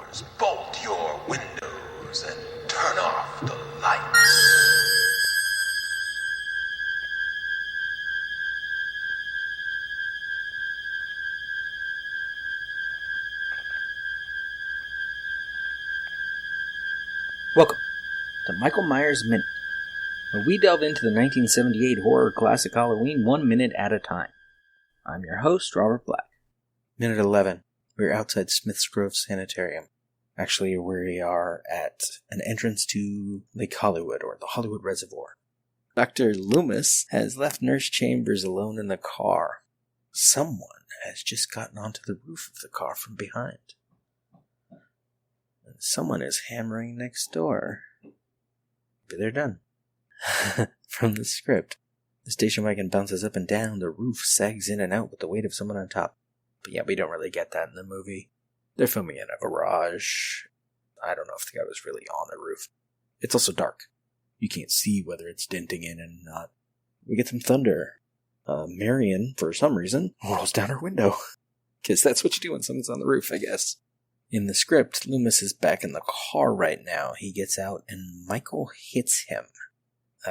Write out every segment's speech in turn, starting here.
doors, bolt your windows, and turn off the lights. Welcome to Michael Myers Minute, where we delve into the 1978 horror classic Halloween 1 minute at a time. I'm your host, Robert Black. Minute 11. We're outside Smith's Grove Sanitarium. Actually, we are at an entrance to Lake Hollywood, or the Hollywood Reservoir. Dr. Loomis has left Nurse Chambers alone in the car. Someone has just gotten onto the roof of the car from behind. And someone is hammering next door. But they're done. From the script. The station wagon bounces up and down, the roof sags in and out with the weight of someone on top. But yeah, we don't really get that in the movie. They're filming in a garage. I don't know if the guy was really on the roof. It's also dark. You can't see whether it's denting in and not. We get some thunder. Marion, for some reason, rolls down her window. Because that's what you do when someone's on the roof, I guess. In the script, Loomis is back in the car right now. He gets out and Michael hits him.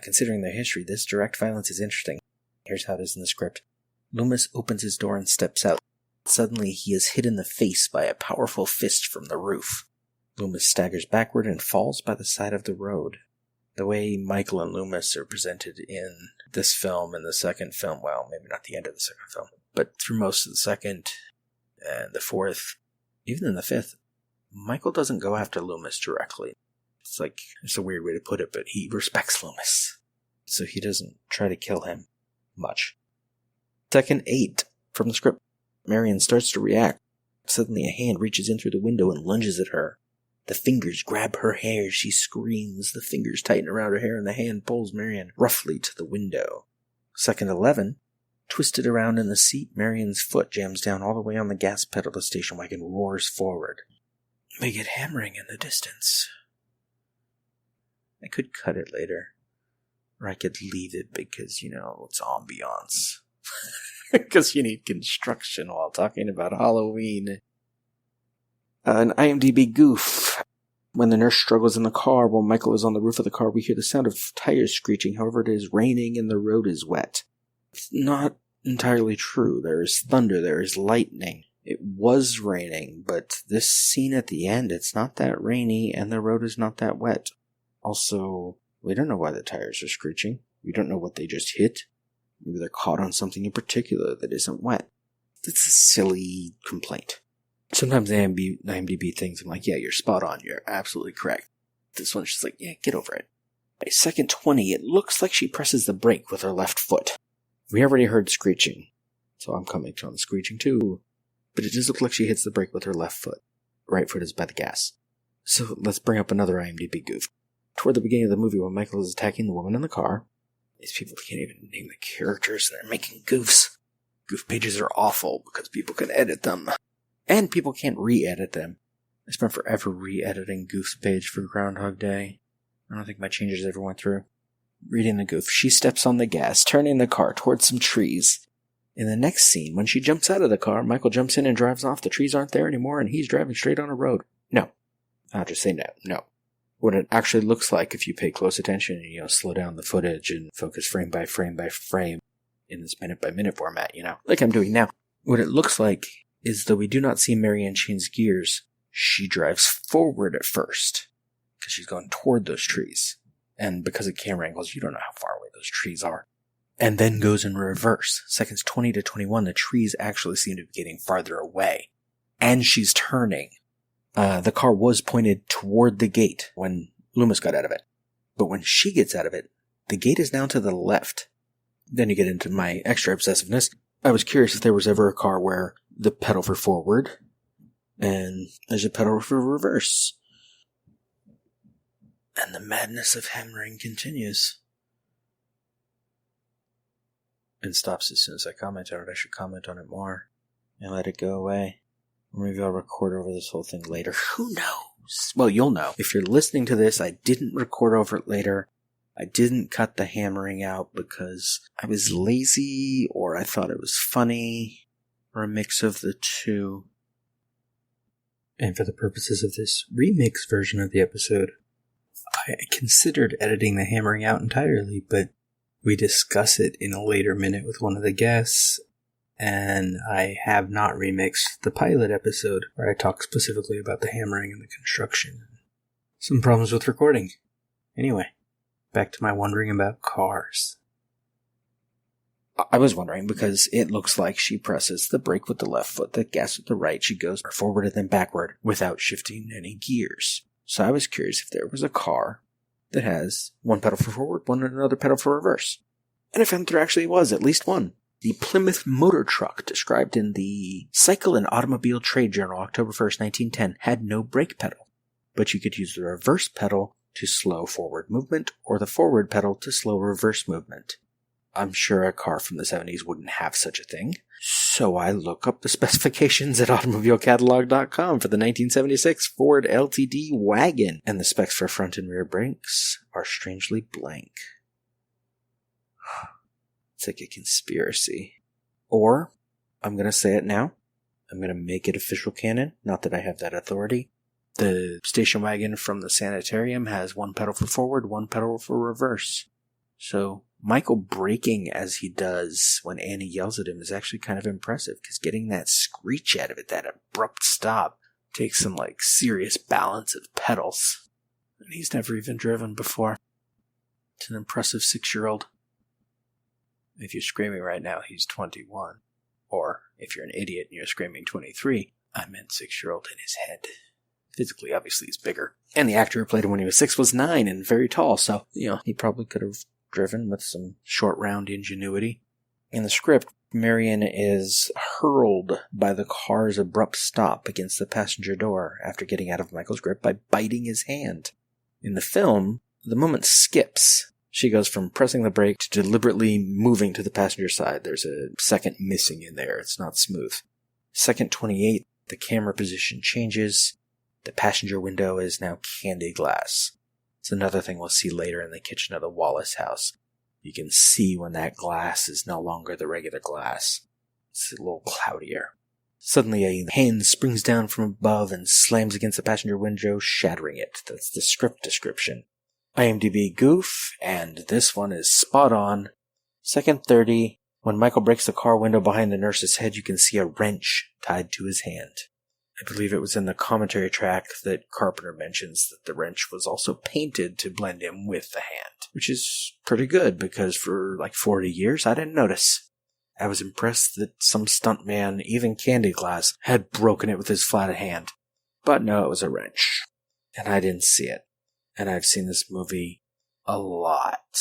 Considering their history, this direct violence is interesting. Here's how it is in the script. Loomis opens his door and steps out. Suddenly, he is hit in the face by a powerful fist from the roof. Loomis staggers backward and falls by the side of the road. The way Michael and Loomis are presented in this film and the second film, well, maybe not the end of the second film, but through most of the second and the fourth, even in the fifth, Michael doesn't go after Loomis directly. It's a weird way to put it, but he respects Loomis. So he doesn't try to kill him much. Second 8 from the script. Marion starts to react. Suddenly a hand reaches in through the window and lunges at her. The fingers grab her hair. She screams. The fingers tighten around her hair and the hand pulls Marion roughly to the window. Second 11. Twisted around in the seat, Marion's foot jams down all the way on the gas pedal. The station wagon roars forward. We get hammering in the distance. I could cut it later. Or I could leave it because, it's ambiance. Because you need construction while talking about Halloween. An IMDb goof. When the nurse struggles in the car while Michael is on the roof of the car, we hear the sound of tires screeching. However, it is raining and the road is wet. It's not entirely true. There is thunder. There is lightning. It was raining, but this scene at the end, it's not that rainy and the road is not that wet. Also, we don't know why the tires are screeching. We don't know what they just hit. Maybe they're caught on something in particular that isn't wet. It's a silly complaint. Sometimes IMDb things, I'm like, yeah, you're spot on. You're absolutely correct. This one's just like, yeah, get over it. By second 20, it looks like she presses the brake with her left foot. We already heard screeching, so I'm coming on the screeching too. But it does look like she hits the brake with her left foot. Right foot is by the gas. So let's bring up another IMDb goof. Toward the beginning of the movie, when Michael is attacking the woman in the car, these people can't even name the characters, and they're making goofs. Goof pages are awful because people can edit them. And people can't re-edit them. I spent forever re-editing Goof's page for Groundhog Day. I don't think my changes ever went through. Reading the goof, she steps on the gas, turning the car towards some trees. In the next scene, when she jumps out of the car, Michael jumps in and drives off. The trees aren't there anymore, and he's driving straight on a road. No. I'll just say no. No. What it actually looks like if you pay close attention and, slow down the footage and focus frame by frame by frame in this minute-by-minute format, like I'm doing now. What it looks like is, though we do not see Marianne change gears, she drives forward at first because she's going toward those trees. And because of camera angles, you don't know how far away those trees are. And then goes in reverse. Seconds 20 to 21, the trees actually seem to be getting farther away. And she's turning. The car was pointed toward the gate when Loomis got out of it. But when she gets out of it, the gate is now to the left. Then you get into my extra obsessiveness. I was curious if there was ever a car where the pedal for forward and there's a pedal for reverse. And the madness of hammering continues. And stops as soon as I comment on it. I should comment on it more and let it go away. Or maybe I'll record over this whole thing later. Who knows? Well, you'll know. If you're listening to this, I didn't record over it later. I didn't cut the hammering out because I was lazy or I thought it was funny or a mix of the two. And for the purposes of this remix version of the episode, I considered editing the hammering out entirely, but we discuss it in a later minute with one of the guests, and I have not remixed the pilot episode where I talk specifically about the hammering and the construction. Some problems with recording. Anyway, back to my wondering about cars. I was wondering because it looks like she presses the brake with the left foot, the gas with the right. She goes forward and then backward without shifting any gears. So I was curious if there was a car that has one pedal for forward, one and another pedal for reverse. And I found there actually was at least one. The Plymouth motor truck described in the Cycle and Automobile Trade Journal, October 1st, 1910, had no brake pedal. But you could use the reverse pedal to slow forward movement or the forward pedal to slow reverse movement. I'm sure a car from the 70s wouldn't have such a thing. So I look up the specifications at automobilecatalog.com for the 1976 Ford LTD wagon, and the specs for front and rear brakes are strangely blank. It's like a conspiracy. Or, I'm going to say it now, I'm going to make it official canon, not that I have that authority. The station wagon from the Sanitarium has one pedal for forward, one pedal for reverse. So Michael braking as he does when Annie yells at him is actually kind of impressive, because getting that screech out of it, that abrupt stop, takes some serious balance of pedals. And he's never even driven before. It's an impressive 6-year-old. If you're screaming right now, he's 21. Or if you're an idiot and you're screaming 23, I meant 6-year-old in his head. Physically, obviously, he's bigger. And the actor who played him when he was 6 was 9 and very tall, so, he probably could have driven with some short round ingenuity. In the script, Marion is hurled by the car's abrupt stop against the passenger door after getting out of Michael's grip by biting his hand. In the film, the moment skips. She goes from pressing the brake to deliberately moving to the passenger side. There's a second missing in there. It's not smooth. Second 28, the camera position changes. The passenger window is now candy glass. It's another thing we'll see later in the kitchen of the Wallace house. You can see when that glass is no longer the regular glass. It's a little cloudier. Suddenly a hand springs down from above and slams against the passenger window, shattering it. That's the script description. IMDb goof, and this one is spot on. Second 30, when Michael breaks the car window behind the nurse's head, you can see a wrench tied to his hand. I believe it was in the commentary track that Carpenter mentions that the wrench was also painted to blend in with the hand, which is pretty good because for 40 years I didn't notice. I was impressed that some stuntman, even Candy Glass, had broken it with his flat hand. But no, it was a wrench. And I didn't see it. And I've seen this movie a lot.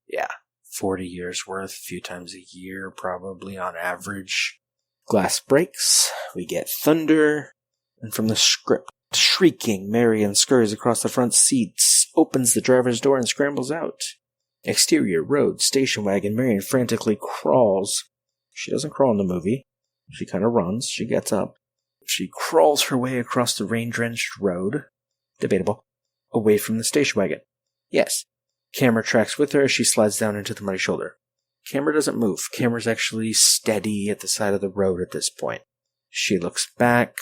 Yeah, 40 years worth, a few times a year probably on average. Glass breaks, we get thunder, and from the script, shrieking, Marion scurries across the front seats, opens the driver's door and scrambles out. Exterior, road, station wagon, Marion frantically crawls. She doesn't crawl in the movie. She kind of runs, she gets up. She crawls her way across the rain-drenched road. Debatable. Away from the station wagon. Yes. Camera tracks with her as she slides down into the muddy shoulder. Camera doesn't move. Camera's actually steady at the side of the road at this point. She looks back,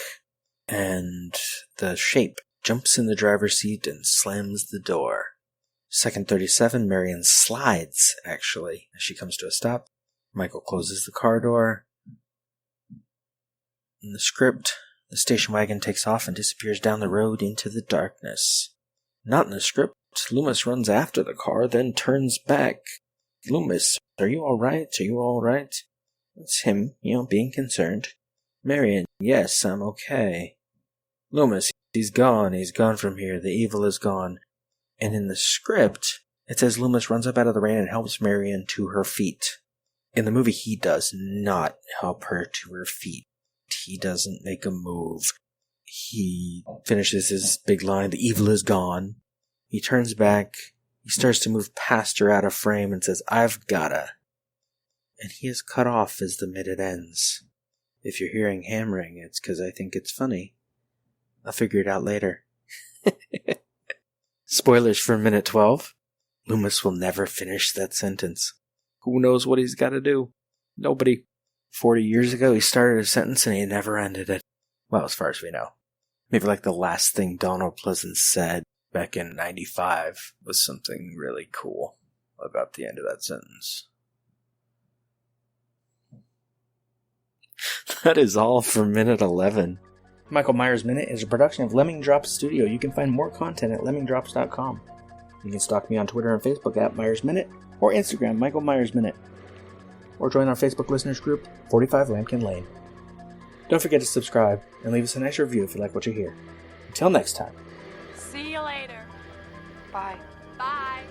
and the shape jumps in the driver's seat and slams the door. Second 37, Marion slides, actually, as she comes to a stop. Michael closes the car door. In the script, the station wagon takes off and disappears down the road into the darkness. Not in the script. Loomis runs after the car, then turns back. Loomis, are you alright? Are you alright? It's him, being concerned. Marion, yes, I'm okay. Loomis, he's gone from here, the evil is gone. And in the script, it says Loomis runs up out of the rain and helps Marion to her feet. In the movie, he does not help her to her feet. He doesn't make a move. He finishes his big line, the evil is gone. He turns back. He starts to move past her out of frame and says, I've gotta. And he is cut off as the minute ends. If you're hearing hammering, it's because I think it's funny. I'll figure it out later. Spoilers for minute 12. Loomis will never finish that sentence. Who knows what he's got to do? Nobody. 40 years ago, he started a sentence and he never ended it. Well, as far as we know. Maybe like the last thing Donald Pleasance said back in 95 was something really cool about the end of that sentence. That is all for minute 11. Michael Myers Minute is a production of Lemming Drops Studio. You can find more content at lemmingdrops.com. You can stalk me on Twitter and Facebook at Myers Minute, or Instagram, Michael Myers Minute. Or join our Facebook listeners group, 45 Lambkin Lane. Don't forget to subscribe and leave us a nice review if you like what you hear. Until next time. See you later. Bye. Bye.